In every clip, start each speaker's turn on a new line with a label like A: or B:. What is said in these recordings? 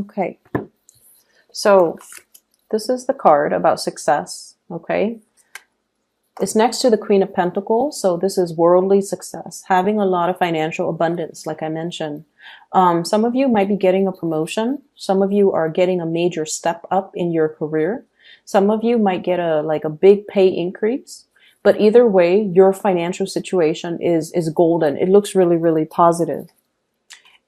A: Okay, so this is the card about success, okay? It's next to the Queen of Pentacles, so this is worldly success, having a lot of financial abundance, like I mentioned. Some of you might be getting a promotion. Some of you are getting a major step up in your career. Some of you might get a big pay increase. But either way, your financial situation is golden. It looks really, really positive.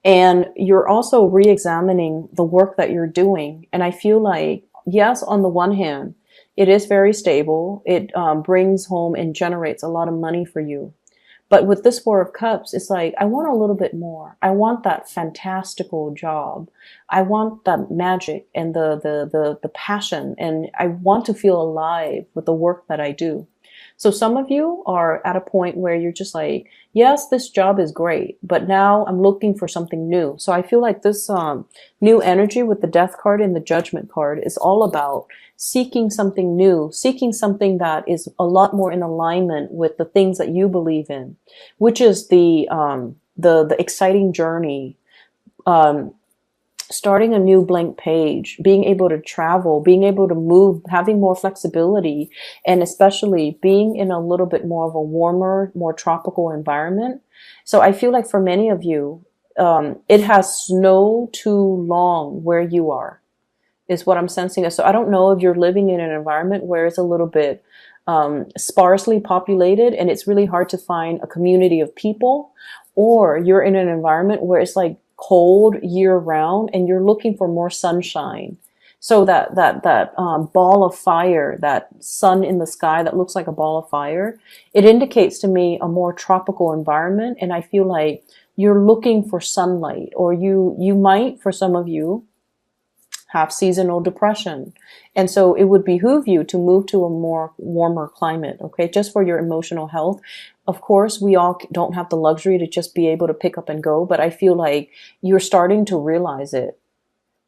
A: And you're also re-examining the work that you're doing. And I feel like, yes, on the one hand, it is very stable. It brings home and generates a lot of money for you. But with this Four of Cups, it's like, I want a little bit more. I want that fantastical job. I want that magic and the passion. And I want to feel alive with the work that I do. So some of you are at a point where you're just like, yes, this job is great, but now I'm looking for something new. So I feel like this new energy with the Death card and the Judgment card is all about seeking something new, seeking something that is a lot more in alignment with the things that you believe in, which is the exciting journey, starting a new blank page, being able to travel, being able to move, having more flexibility, and especially being in a little bit more of a warmer, more tropical environment. So I feel like for many of you, it has snowed too long where you are, is what I'm sensing. So I don't know if you're living in an environment where it's a little bit sparsely populated and it's really hard to find a community of people, or you're in an environment where it's like cold year round and you're looking for more sunshine. So that ball of fire, that sun in the sky that looks like a ball of fire, it indicates to me a more tropical environment. And I feel like you're looking for sunlight, or you might, for some of you, have seasonal depression. And so it would behoove you to move to a more warmer climate, okay, just for your emotional health. Of course, we all don't have the luxury to just be able to pick up and go, but I feel like you're starting to realize it.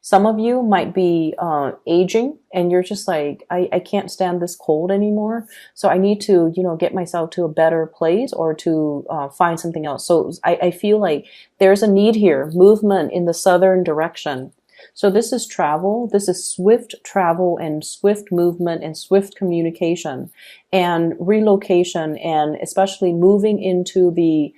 A: Some of you might be aging and you're just like, I can't stand this cold anymore. So I need to, get myself to a better place or to find something else. So I feel like there's a need here, movement in the southern direction. So this is travel. This is swift travel and swift movement and swift communication and relocation, and especially moving into the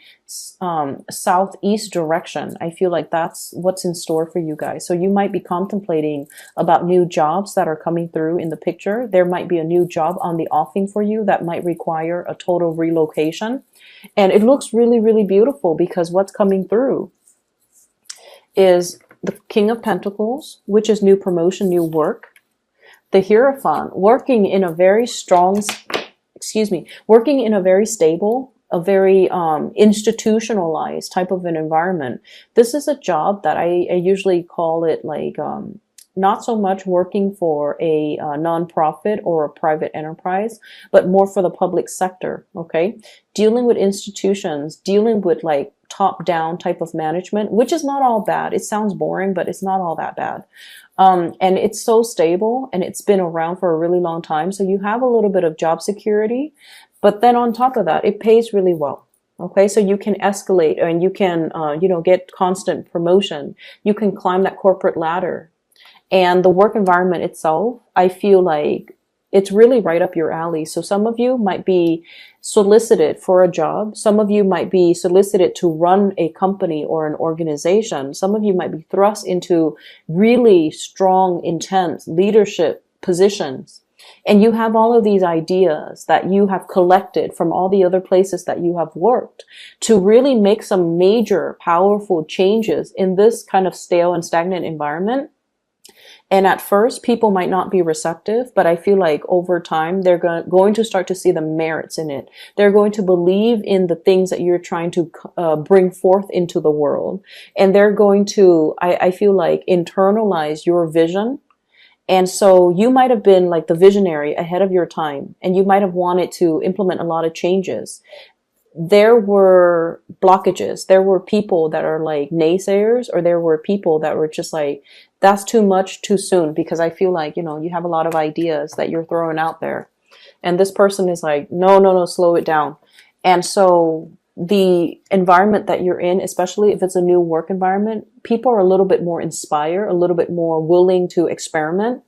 A: southeast direction. I feel like that's what's in store for you guys. So you might be contemplating about new jobs that are coming through in the picture. There might be a new job on the offing for you that might require a total relocation. And it looks really, really beautiful because what's coming through is the King of Pentacles, which is new promotion, new work. The Hierophant, working in a very strong, working in a very stable, a very institutionalized type of an environment. This is a job that I usually call it like not so much working for a nonprofit or a private enterprise, but more for the public sector, okay? Dealing with institutions, dealing with like top-down type of management, which is not all bad. It sounds boring, but it's not all that bad. And it's so stable and it's been around for a really long time. So you have a little bit of job security, but then on top of that, it pays really well. Okay, so you can escalate and you can, get constant promotion. You can climb that corporate ladder. And the work environment itself, I feel like it's really right up your alley. So some of you might be solicited for a job. Some of you might be solicited to run a company or an organization. Some of you might be thrust into really strong, intense leadership positions. And you have all of these ideas that you have collected from all the other places that you have worked to really make some major, powerful changes in this kind of stale and stagnant environment. And at first, people might not be receptive, but I feel like over time, they're going to start to see the merits in it. They're going to believe in the things that you're trying to bring forth into the world. And they're going to, I feel like, internalize your vision. And so you might have been like the visionary ahead of your time, and you might have wanted to implement a lot of changes. There were blockages. There were people that are like naysayers, or there were people that were just like, that's too much too soon, because I feel like, you have a lot of ideas that you're throwing out there. And this person is like, no, slow it down. And so the environment that you're in, especially if it's a new work environment, people are a little bit more inspired, a little bit more willing to experiment,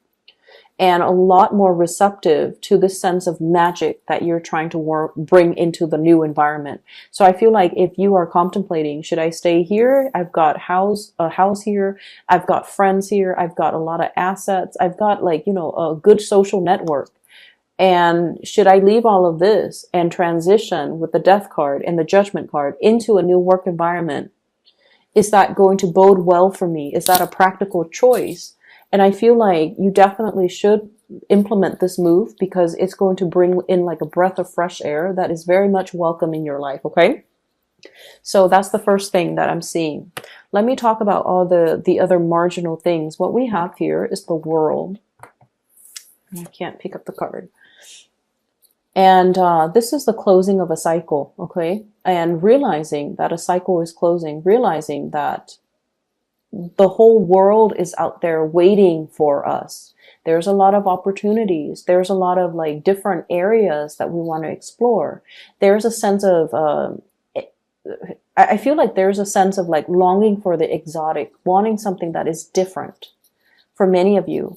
A: and a lot more receptive to the sense of magic that you're trying to bring into the new environment. So I feel like if you are contemplating, should I stay here? I've got a house here. I've got friends here. I've got a lot of assets. I've got like, a good social network. And should I leave all of this and transition with the death card and the judgment card into a new work environment? Is that going to bode well for me? Is that a practical choice? And I feel like you definitely should implement this move because it's going to bring in like a breath of fresh air that is very much welcome in your life, okay? So that's the first thing that I'm seeing. Let me talk about all the other marginal things. What we have here is the World. I can't pick up the card. And this is the closing of a cycle, okay? And realizing that a cycle is closing, realizing that the whole world is out there waiting for us. There's a lot of opportunities. There's a lot of like different areas that we want to explore. There's a sense of, I feel like there's a sense of like longing for the exotic, wanting something that is different for many of you.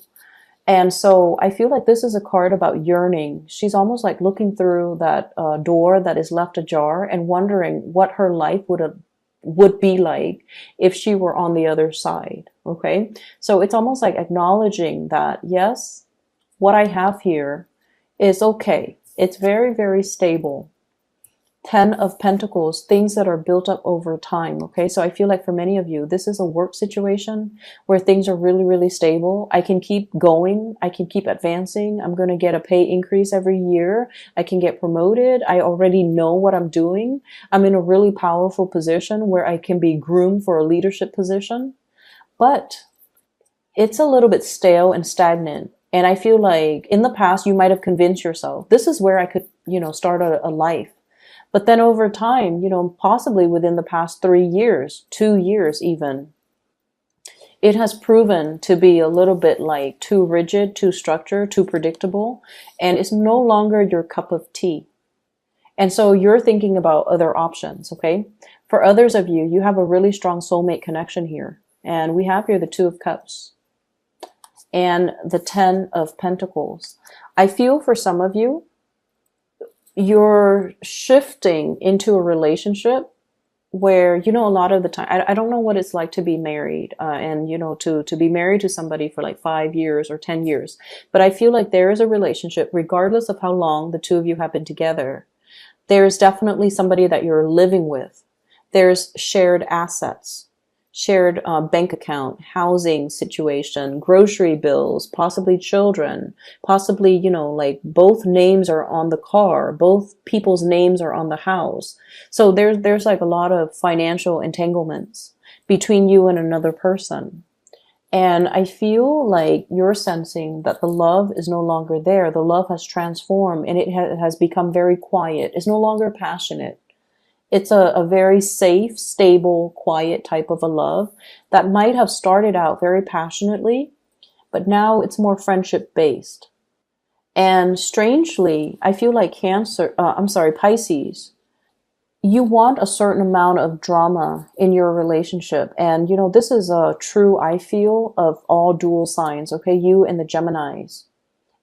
A: And so I feel like this is a card about yearning. She's almost like looking through that door that is left ajar and wondering what her life would be like if she were on the other side. Okay. So it's almost like acknowledging that, yes, what I have here is okay. It's very, very stable. 10 of Pentacles, things that are built up over time. Okay. So I feel like for many of you, this is a work situation where things are really, really stable. I can keep going. I can keep advancing. I'm going to get a pay increase every year. I can get promoted. I already know what I'm doing. I'm in a really powerful position where I can be groomed for a leadership position, but it's a little bit stale and stagnant. And I feel like in the past, you might have convinced yourself, this is where I could, start a life. But then over time, possibly within the past 3 years, 2 years even, it has proven to be a little bit like too rigid, too structured, too predictable, and it's no longer your cup of tea. And so you're thinking about other options, okay? For others of you, you have a really strong soulmate connection here. And we have here the 2 of Cups and the 10 of Pentacles. I feel for some of you, you're shifting into a relationship where, a lot of the time, I don't know what it's like to be married and, to be married to somebody for like 5 years or 10 years. But I feel like there is a relationship, regardless of how long the 2 of you have been together. There's definitely somebody that you're living with. There's shared assets, shared bank account, housing situation, grocery bills, possibly children, possibly, like both names are on the car, both people's names are on the house. So there's like a lot of financial entanglements between you and another person. And I feel like you're sensing that the love is no longer there. The love has transformed and it has become very quiet. It's no longer passionate. It's a very safe, stable, quiet type of a love that might have started out very passionately, but now it's more friendship based. And strangely, I feel like Pisces, you want a certain amount of drama in your relationship. And, this is a true, I feel, of all dual signs, okay? You and the Geminis.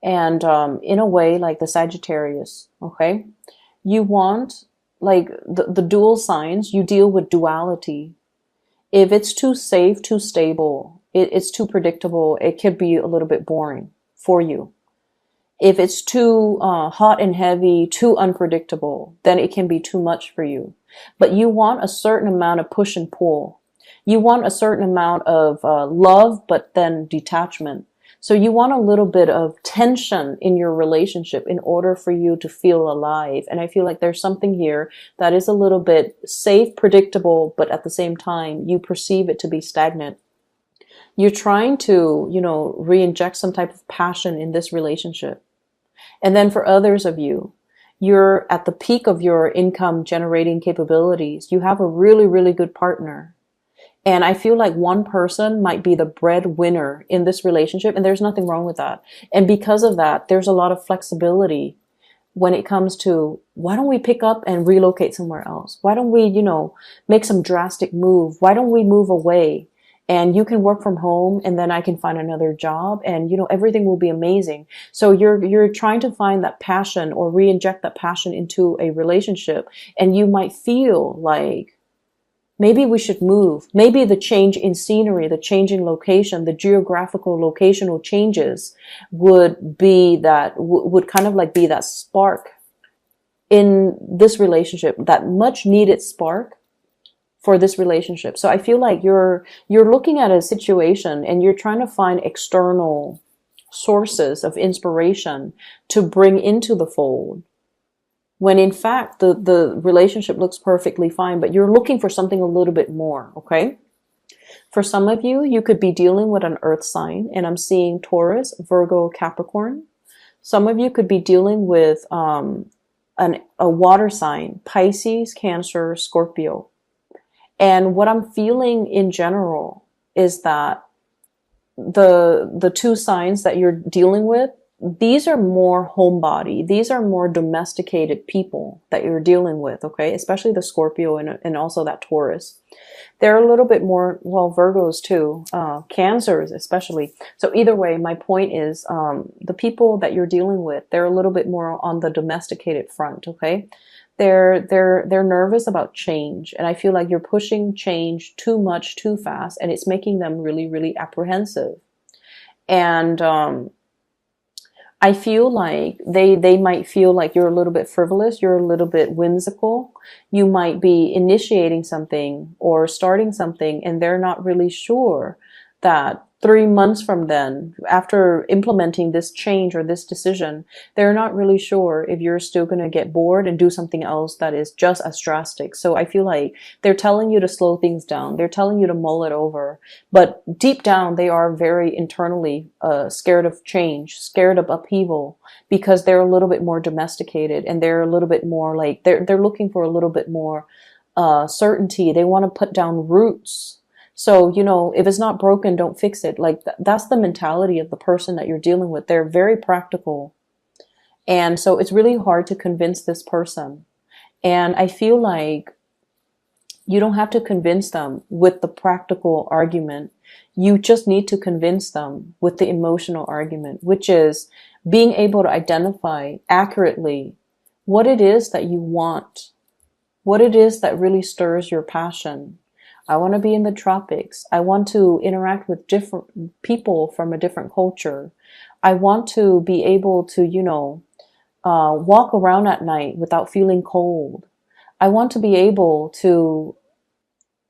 A: And in a way, like the Sagittarius, okay? You want... like the dual signs, you deal with duality. If it's too safe, too stable, it's too predictable, it could be a little bit boring for you. If it's too hot and heavy, too unpredictable, then it can be too much for you. But you want a certain amount of push and pull. You want a certain amount of love, but then detachment. So you want a little bit of tension in your relationship in order for you to feel alive. And I feel like there's something here that is a little bit safe, predictable, but at the same time, you perceive it to be stagnant. You're trying to, re-inject some type of passion in this relationship. And then for others of you, you're at the peak of your income generating capabilities. You have a really, really good partner. And I feel like one person might be the breadwinner in this relationship, and there's nothing wrong with that. And because of that, there's a lot of flexibility when it comes to, why don't we pick up and relocate somewhere else? Why don't we, make some drastic move? Why don't we move away? And you can work from home, and then I can find another job, and everything will be amazing. So you're trying to find that passion or re-inject that passion into a relationship, and you might feel like maybe we should move. Maybe the change in scenery, the change in location, the geographical locational changes would be that, would kind of like be that spark in this relationship, that much needed spark for this relationship. So I feel like you're looking at a situation and you're trying to find external sources of inspiration to bring into the fold, when in fact the relationship looks perfectly fine, but you're looking for something a little bit more. Okay. For some of you, you could be dealing with an earth sign, and I'm seeing Taurus, Virgo, Capricorn. Some of you could be dealing with a water sign, Pisces, Cancer, Scorpio. And what I'm feeling in general is that the two signs that you're dealing with, these are more homebody. These are more domesticated people that you're dealing with, okay? Especially the Scorpio and also that Taurus. They're a little bit more, well, Virgos too, Cancers especially. So either way, my point is, the people that you're dealing with, they're a little bit more on the domesticated front, okay? They're nervous about change, and I feel like you're pushing change too much, too fast, and it's making them really, really apprehensive. And I feel like they might feel like you're a little bit frivolous, you're a little bit whimsical. You might be initiating something or starting something, and they're not really sure that 3 months from then, after implementing this change or this decision, they're not really sure if you're still going to get bored and do something else that is just as drastic. So I feel like they're telling you to slow things down. They're telling you to mull it over. But deep down, they are very internally scared of change, scared of upheaval, because they're a little bit more domesticated, and they're a little bit more like, they're looking for a little bit more certainty. They want to put down roots. So, if it's not broken, don't fix it. Like that's the mentality of the person that you're dealing with. They're very practical. And so it's really hard to convince this person. And I feel like you don't have to convince them with the practical argument. You just need to convince them with the emotional argument, which is being able to identify accurately what it is that you want, what it is that really stirs your passion. I want to be in the tropics. I want to interact with different people from a different culture. I want to be able to, walk around at night without feeling cold. I want to be able to,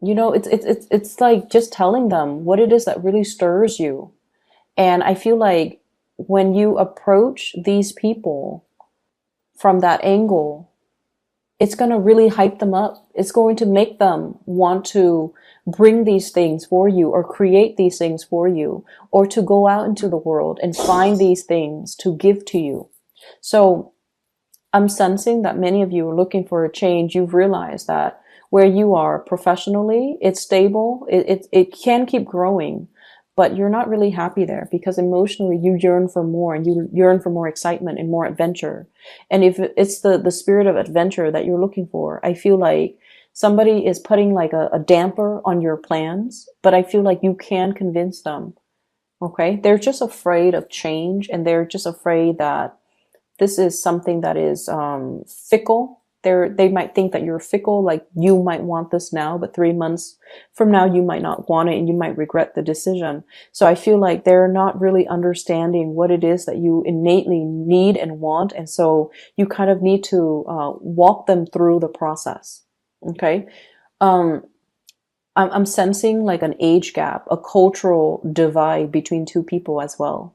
A: it's like just telling them what it is that really stirs you. And I feel like when you approach these people from that angle, it's going to really hype them up. It's going to make them want to bring these things for you, or create these things for you, or to go out into the world and find these things to give to you. So I'm sensing that many of you are looking for a change. You've realized that where you are professionally, it's stable. It can keep growing, but you're not really happy there, because emotionally you yearn for more, and you yearn for more excitement and more adventure. And if it's the spirit of adventure that you're looking for, I feel like somebody is putting like a damper on your plans, but I feel like you can convince them. Okay. They're just afraid of change, and they're just afraid that this is something that is, fickle. They might think that you're fickle, like you might want this now, but 3 months from now, you might not want it, and you might regret the decision. So I feel like they're not really understanding what it is that you innately need and want. And so you kind of need to walk them through the process. Okay. I'm sensing like an age gap, a cultural divide between two people as well.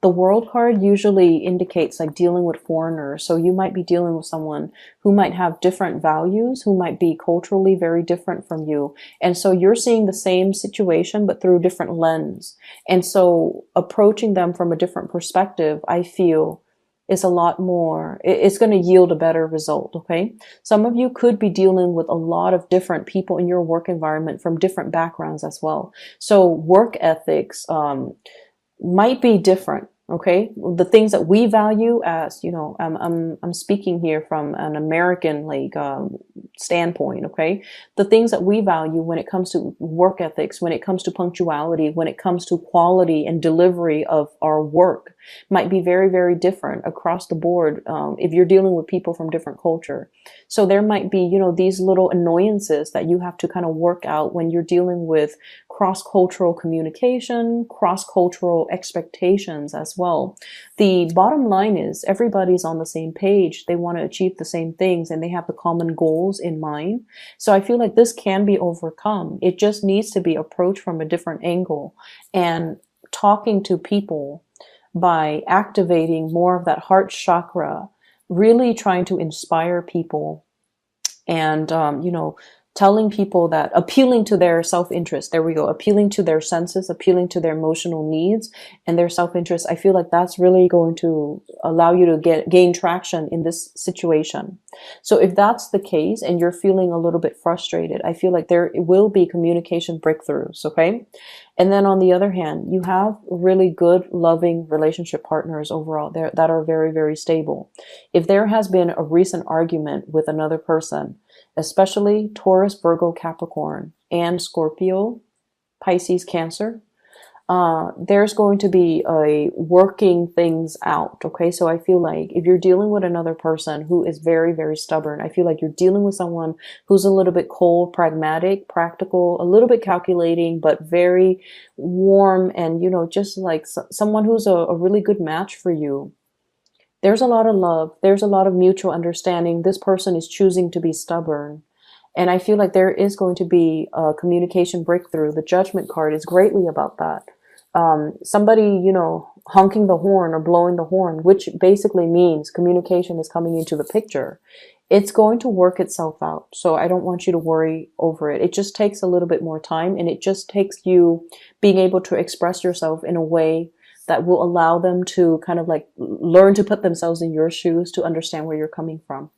A: The World card usually indicates like dealing with foreigners. So you might be dealing with someone who might have different values, who might be culturally very different from you. And so you're seeing the same situation, but through a different lens. And so approaching them from a different perspective, I feel, is a lot more, it's going to yield a better result. Okay. Some of you could be dealing with a lot of different people in your work environment from different backgrounds as well. So work ethics, might be different. Okay, the things that we value as, I'm speaking here from an American standpoint. Okay, the things that we value when it comes to work ethics, when it comes to punctuality, when it comes to quality and delivery of our work, might be very, very different across the board. If you're dealing with people from different culture, so there might be, these little annoyances that you have to kind of work out when you're dealing with cross-cultural communication, cross-cultural expectations as well. The bottom line is everybody's on the same page. They want to achieve the same things and they have the common goals in mind. So I feel like this can be overcome. It just needs to be approached from a different angle, and talking to people by activating more of that heart chakra, really trying to inspire people and, telling people that, appealing to their self-interest. There we go. Appealing to their senses, appealing to their emotional needs and their self-interest. I feel like that's really going to allow you to gain traction in this situation. So if that's the case and you're feeling a little bit frustrated, I feel like there will be communication breakthroughs. Okay. And then on the other hand, you have really good, loving relationship partners overall there that are very, very stable. If there has been a recent argument with another person, especially Taurus, Virgo, Capricorn, and Scorpio, Pisces, Cancer, there's going to be a working things out. Okay. So I feel like if you're dealing with another person who is very, very stubborn, I feel like you're dealing with someone who's a little bit cold, pragmatic, practical, a little bit calculating, but very warm and, just like someone who's a really good match for you. There's a lot of love. There's a lot of mutual understanding. This person is choosing to be stubborn. And I feel like there is going to be a communication breakthrough. The Judgment card is greatly about that. Somebody, honking the horn or blowing the horn, which basically means communication is coming into the picture. It's going to work itself out. So I don't want you to worry over it. It just takes a little bit more time, and it just takes you being able to express yourself in a way that will allow them to kind of like learn to put themselves in your shoes to understand where you're coming from.